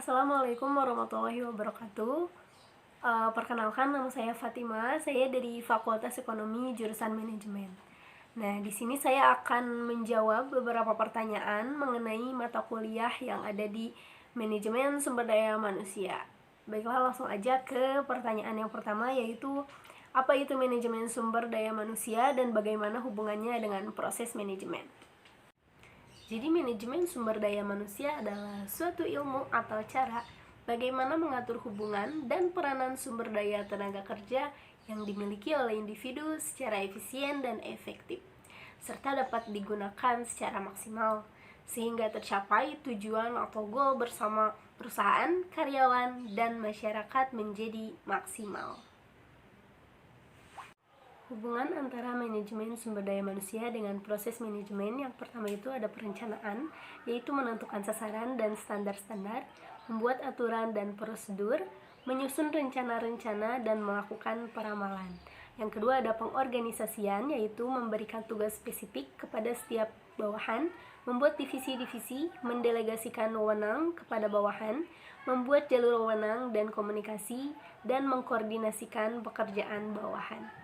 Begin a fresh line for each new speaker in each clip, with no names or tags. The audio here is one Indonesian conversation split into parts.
Assalamualaikum warahmatullahi wabarakatuh. Perkenalkan, nama saya Fatima. Saya dari Fakultas Ekonomi jurusan Manajemen. Nah, di sini saya akan menjawab beberapa pertanyaan mengenai mata kuliah yang ada di Manajemen Sumber Daya Manusia. Baiklah, langsung aja ke pertanyaan yang pertama, yaitu apa itu manajemen sumber daya manusia dan bagaimana hubungannya dengan proses manajemen. Jadi manajemen sumber daya manusia adalah suatu ilmu atau cara bagaimana mengatur hubungan dan peranan sumber daya tenaga kerja yang dimiliki oleh individu secara efisien dan efektif, serta dapat digunakan secara maksimal sehingga tercapai tujuan atau goal bersama perusahaan, karyawan, dan masyarakat menjadi maksimal. Hubungan antara manajemen sumber daya manusia dengan proses manajemen yang pertama itu ada perencanaan, yaitu menentukan sasaran dan standar-standar, membuat aturan dan prosedur, menyusun rencana-rencana dan melakukan peramalan. Yang kedua ada pengorganisasian, yaitu memberikan tugas spesifik kepada setiap bawahan, membuat divisi-divisi, mendelegasikan wewenang kepada bawahan, membuat jalur wewenang dan komunikasi, dan mengkoordinasikan pekerjaan bawahan.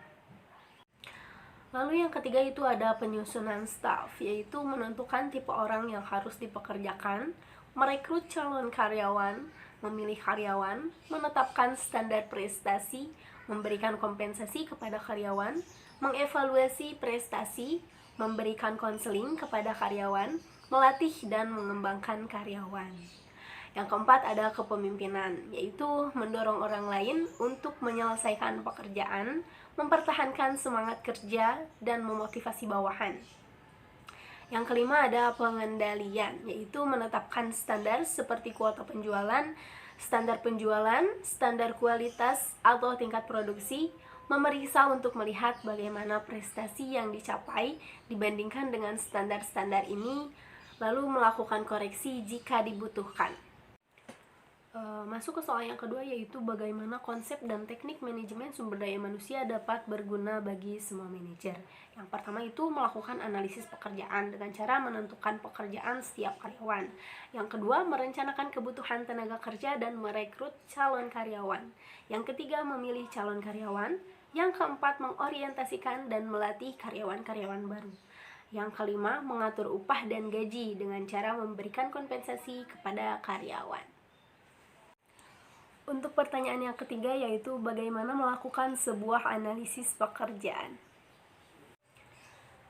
Lalu yang ketiga itu ada penyusunan staff, yaitu menentukan tipe orang yang harus dipekerjakan, merekrut calon karyawan, memilih karyawan, menetapkan standar prestasi, memberikan kompensasi kepada karyawan, mengevaluasi prestasi, memberikan konseling kepada karyawan, melatih dan mengembangkan karyawan. Yang keempat ada kepemimpinan, yaitu mendorong orang lain untuk menyelesaikan pekerjaan, mempertahankan semangat kerja, dan memotivasi bawahan. Yang kelima ada pengendalian, yaitu menetapkan standar seperti kuota penjualan, standar kualitas atau tingkat produksi, memeriksa untuk melihat bagaimana prestasi yang dicapai dibandingkan dengan standar-standar ini, lalu melakukan koreksi jika dibutuhkan. Masuk ke soal yang kedua, yaitu bagaimana konsep dan teknik manajemen sumber daya manusia dapat berguna bagi semua manajer. Yang pertama itu melakukan analisis pekerjaan dengan cara menentukan pekerjaan setiap karyawan. Yang kedua, merencanakan kebutuhan tenaga kerja dan merekrut calon karyawan. Yang ketiga, memilih calon karyawan. Yang keempat, mengorientasikan dan melatih karyawan-karyawan baru. Yang kelima, mengatur upah dan gaji dengan cara memberikan kompensasi kepada karyawan. Untuk pertanyaan yang ketiga, yaitu bagaimana melakukan sebuah analisis pekerjaan.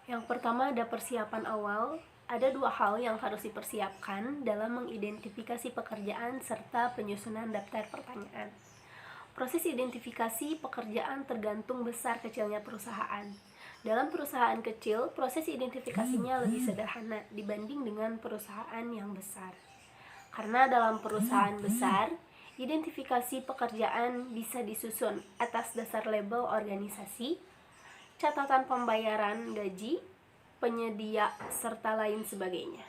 Yang pertama ada persiapan awal. Ada dua hal yang harus dipersiapkan dalam mengidentifikasi pekerjaan serta penyusunan daftar pertanyaan. Proses identifikasi pekerjaan tergantung besar kecilnya perusahaan. Dalam perusahaan kecil, proses identifikasinya lebih sederhana dibanding dengan perusahaan yang besar. Karena dalam perusahaan besar, identifikasi pekerjaan bisa disusun atas dasar label organisasi, catatan pembayaran gaji, penyedia, serta lain sebagainya.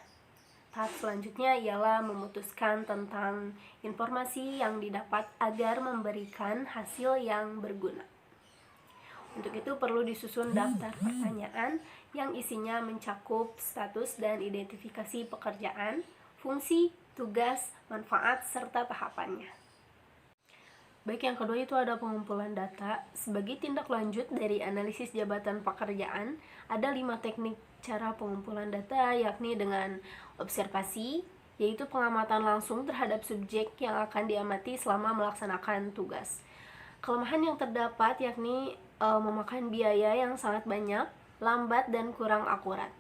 Tahap selanjutnya ialah memutuskan tentang informasi yang didapat agar memberikan hasil yang berguna. Untuk itu perlu disusun daftar pertanyaan yang isinya mencakup status dan identifikasi pekerjaan, fungsi, tugas, manfaat, serta tahapannya. Baik, yang kedua itu ada pengumpulan data. Sebagai tindak lanjut dari analisis jabatan pekerjaan, ada 5 teknik cara pengumpulan data, yakni dengan observasi, yaitu pengamatan langsung terhadap subjek yang akan diamati selama melaksanakan tugas. Kelemahan yang terdapat yakni memakan biaya yang sangat banyak, lambat, dan kurang akurat.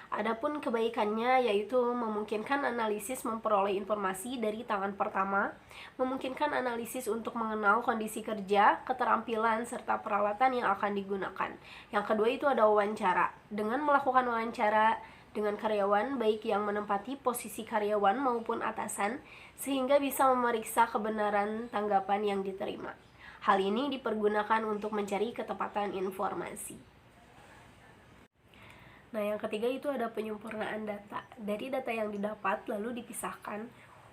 Adapun kebaikannya yaitu memungkinkan analisis memperoleh informasi dari tangan pertama, memungkinkan analisis untuk mengenal kondisi kerja, keterampilan, serta peralatan yang akan digunakan. Yang kedua itu ada wawancara. Dengan melakukan wawancara dengan karyawan, baik yang menempati posisi karyawan maupun atasan, sehingga bisa memeriksa kebenaran tanggapan yang diterima. Hal ini dipergunakan untuk mencari ketepatan informasi. Nah, yang ketiga itu ada penyempurnaan data. Dari data yang didapat lalu dipisahkan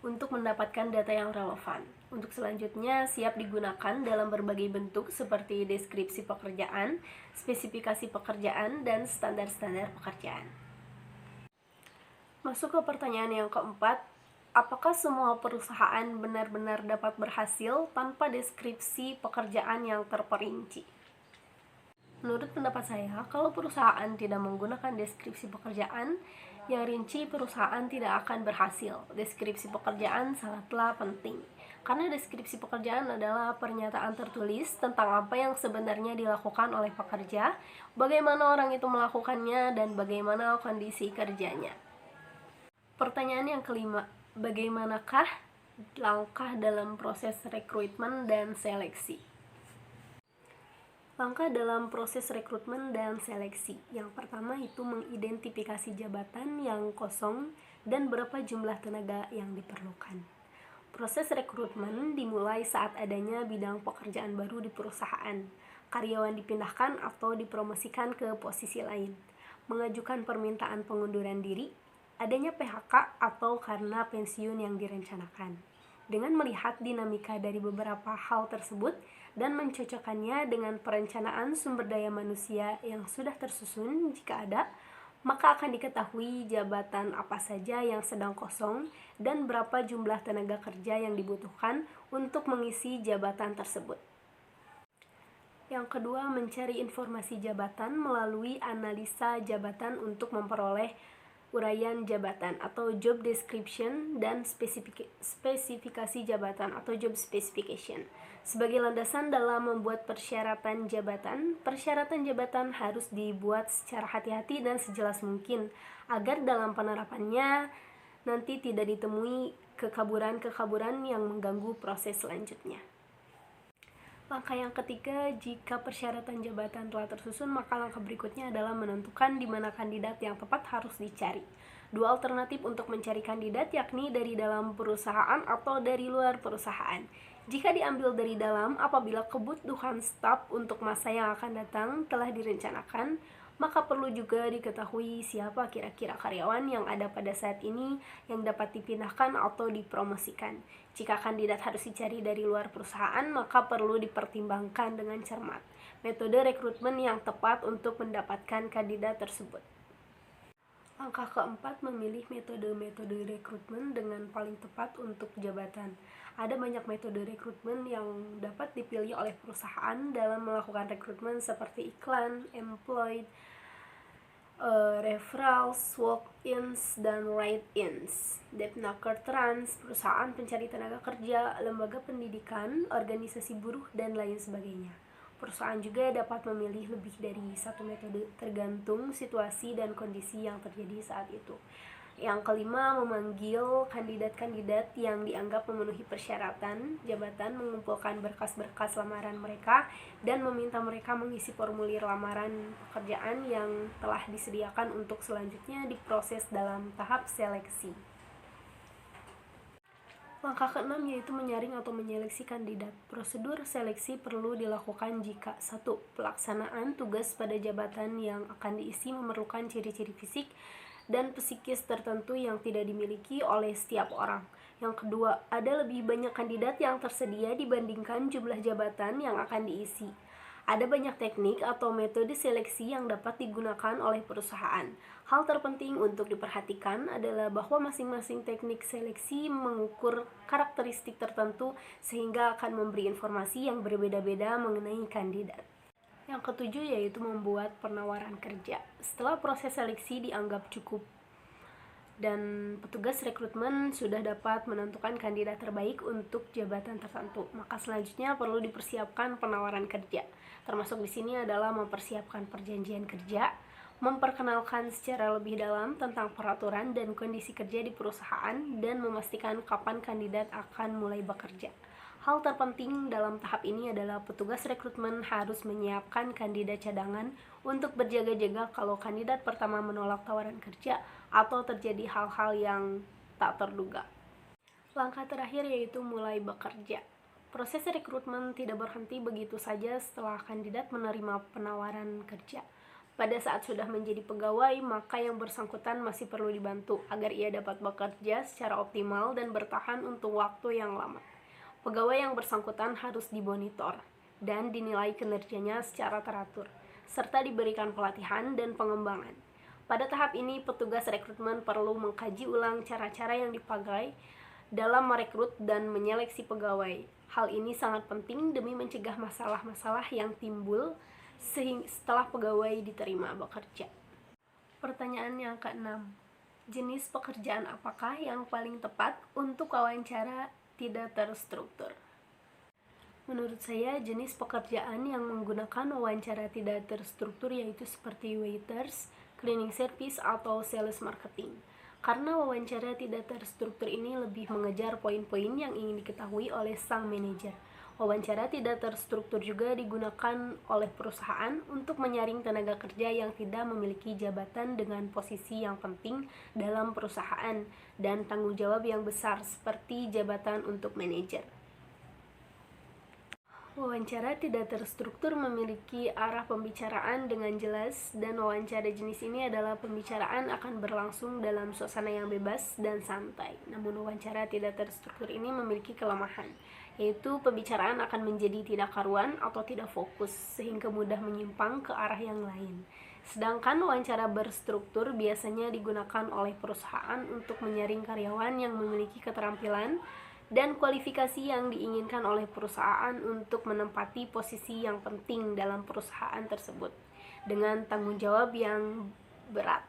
untuk mendapatkan data yang relevan. Untuk selanjutnya siap digunakan dalam berbagai bentuk seperti deskripsi pekerjaan, spesifikasi pekerjaan, dan standar-standar pekerjaan. Masuk ke pertanyaan yang keempat, Apakah semua perusahaan benar-benar dapat berhasil tanpa deskripsi pekerjaan yang terperinci? Menurut pendapat saya, kalau perusahaan tidak menggunakan deskripsi pekerjaan yang rinci, perusahaan tidak akan berhasil. Deskripsi pekerjaan sangatlah penting, karena deskripsi pekerjaan adalah pernyataan tertulis tentang apa yang sebenarnya dilakukan oleh pekerja, bagaimana orang itu melakukannya, dan bagaimana kondisi kerjanya. Pertanyaan yang kelima, bagaimanakah langkah dalam proses rekrutmen dan seleksi? Langkah dalam proses rekrutmen dan seleksi. Yang pertama itu mengidentifikasi jabatan yang kosong dan berapa jumlah tenaga yang diperlukan. Proses rekrutmen dimulai saat adanya bidang pekerjaan baru di perusahaan. Karyawan dipindahkan atau dipromosikan ke posisi lain. Mengajukan permintaan pengunduran diri, adanya PHK atau karena pensiun yang direncanakan. Dengan melihat dinamika dari beberapa hal tersebut dan mencocokkannya dengan perencanaan sumber daya manusia yang sudah tersusun jika ada, maka akan diketahui jabatan apa saja yang sedang kosong dan berapa jumlah tenaga kerja yang dibutuhkan untuk mengisi jabatan tersebut. Yang kedua, mencari informasi jabatan melalui analisa jabatan untuk memperoleh uraian jabatan atau job description dan spesifikasi jabatan atau job specification. Sebagai landasan dalam membuat persyaratan jabatan harus dibuat secara hati-hati dan sejelas mungkin agar dalam penerapannya nanti tidak ditemui kekaburan-kekaburan yang mengganggu proses selanjutnya. Langkah yang ketiga, jika persyaratan jabatan telah tersusun, maka langkah berikutnya adalah menentukan di mana kandidat yang tepat harus dicari. Dua alternatif untuk mencari kandidat yakni dari dalam perusahaan atau dari luar perusahaan. Jika diambil dari dalam, apabila kebutuhan staf untuk masa yang akan datang telah direncanakan, maka perlu juga diketahui siapa kira-kira karyawan yang ada pada saat ini yang dapat dipindahkan atau dipromosikan. Jika kandidat harus dicari dari luar perusahaan, maka perlu dipertimbangkan dengan cermat metode rekrutmen yang tepat untuk mendapatkan kandidat tersebut. Langkah keempat, memilih metode-metode rekrutmen dengan paling tepat untuk jabatan. Ada banyak metode rekrutmen yang dapat dipilih oleh perusahaan dalam melakukan rekrutmen seperti iklan, employed, referrals, walk-ins, dan write-ins. Depnaker Trans, perusahaan pencari tenaga kerja, lembaga pendidikan, organisasi buruh, dan lain sebagainya. Perusahaan juga dapat memilih lebih dari satu metode tergantung situasi dan kondisi yang terjadi saat itu. Yang kelima, memanggil kandidat-kandidat yang dianggap memenuhi persyaratan jabatan, mengumpulkan berkas-berkas lamaran mereka, dan meminta mereka mengisi formulir lamaran pekerjaan yang telah disediakan untuk selanjutnya diproses dalam tahap seleksi. Langkah keenam yaitu menyaring atau menyeleksi kandidat. Prosedur seleksi perlu dilakukan jika 1. Pelaksanaan tugas pada jabatan yang akan diisi memerlukan ciri-ciri fisik dan psikis tertentu yang tidak dimiliki oleh setiap orang. Yang kedua, ada lebih banyak kandidat yang tersedia dibandingkan jumlah jabatan yang akan diisi. Ada banyak teknik atau metode seleksi yang dapat digunakan oleh perusahaan. Hal terpenting untuk diperhatikan adalah bahwa masing-masing teknik seleksi mengukur karakteristik tertentu sehingga akan memberi informasi yang berbeda-beda mengenai kandidat. Yang ketujuh yaitu membuat penawaran kerja. Setelah proses seleksi dianggap cukup dan petugas rekrutmen sudah dapat menentukan kandidat terbaik untuk jabatan tertentu, maka selanjutnya perlu dipersiapkan penawaran kerja. Termasuk di sini adalah mempersiapkan perjanjian kerja, memperkenalkan secara lebih dalam tentang peraturan dan kondisi kerja di perusahaan, dan memastikan kapan kandidat akan mulai bekerja. Hal terpenting dalam tahap ini adalah petugas rekrutmen harus menyiapkan kandidat cadangan untuk berjaga-jaga kalau kandidat pertama menolak tawaran kerja atau terjadi hal-hal yang tak terduga. Langkah terakhir yaitu mulai bekerja. Proses rekrutmen tidak berhenti begitu saja setelah kandidat menerima penawaran kerja. Pada saat sudah menjadi pegawai, maka yang bersangkutan masih perlu dibantu agar ia dapat bekerja secara optimal dan bertahan untuk waktu yang lama. Pegawai yang bersangkutan harus dimonitor dan dinilai kinerjanya secara teratur, serta diberikan pelatihan dan pengembangan. Pada tahap ini, petugas rekrutmen perlu mengkaji ulang cara-cara yang dipakai dalam merekrut dan menyeleksi pegawai. Hal ini sangat penting demi mencegah masalah-masalah yang timbul setelah pegawai diterima bekerja. Pertanyaan yang keenam, jenis pekerjaan apakah yang paling tepat untuk wawancara tidak terstruktur? Menurut saya, jenis pekerjaan yang menggunakan wawancara tidak terstruktur yaitu seperti waiters, cleaning service, atau sales marketing. Karena wawancara tidak terstruktur ini lebih mengejar poin-poin yang ingin diketahui oleh sang manajer. Wawancara tidak terstruktur juga digunakan oleh perusahaan untuk menyaring tenaga kerja yang tidak memiliki jabatan dengan posisi yang penting dalam perusahaan dan tanggung jawab yang besar seperti jabatan untuk manajer. Wawancara tidak terstruktur memiliki arah pembicaraan dengan jelas, dan wawancara jenis ini adalah pembicaraan akan berlangsung dalam suasana yang bebas dan santai. Namun wawancara tidak terstruktur ini memiliki kelemahan, yaitu pembicaraan akan menjadi tidak karuan atau tidak fokus, sehingga mudah menyimpang ke arah yang lain. Sedangkan wawancara berstruktur biasanya digunakan oleh perusahaan untuk menyaring karyawan yang memiliki keterampilan dan kualifikasi yang diinginkan oleh perusahaan untuk menempati posisi yang penting dalam perusahaan tersebut dengan tanggung jawab yang berat.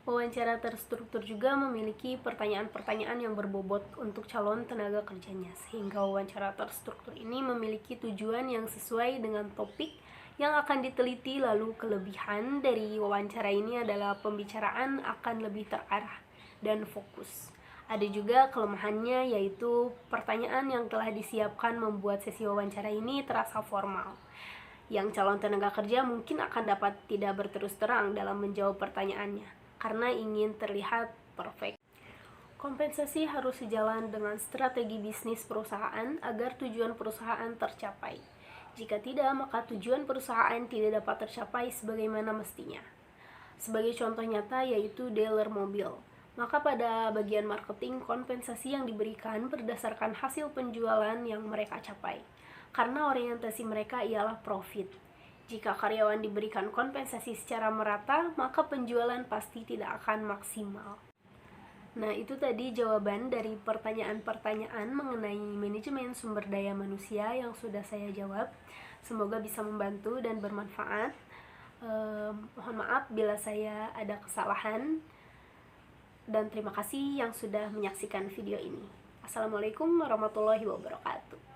Wawancara terstruktur juga memiliki pertanyaan-pertanyaan yang berbobot untuk calon tenaga kerjanya, sehingga wawancara terstruktur ini memiliki tujuan yang sesuai dengan topik yang akan diteliti. Lalu kelebihan dari wawancara ini adalah pembicaraan akan lebih terarah dan fokus. Ada juga kelemahannya, yaitu pertanyaan yang telah disiapkan membuat sesi wawancara ini terasa formal, yang calon tenaga kerja mungkin akan dapat tidak berterus terang dalam menjawab pertanyaannya karena ingin terlihat perfect. Kompensasi harus sejalan dengan strategi bisnis perusahaan agar tujuan perusahaan tercapai. Jika tidak, maka tujuan perusahaan tidak dapat tercapai sebagaimana mestinya. Sebagai contoh nyata yaitu dealer mobil. Maka pada bagian marketing, kompensasi yang diberikan berdasarkan hasil penjualan yang mereka capai, karena orientasi mereka ialah profit. Jika karyawan diberikan kompensasi secara merata, maka penjualan pasti tidak akan maksimal. Nah, itu tadi jawaban dari pertanyaan-pertanyaan mengenai manajemen sumber daya manusia yang sudah saya jawab. Semoga bisa membantu dan bermanfaat. Mohon maaf bila saya ada kesalahan. Dan terima kasih yang sudah menyaksikan video ini. Assalamualaikum warahmatullahi wabarakatuh.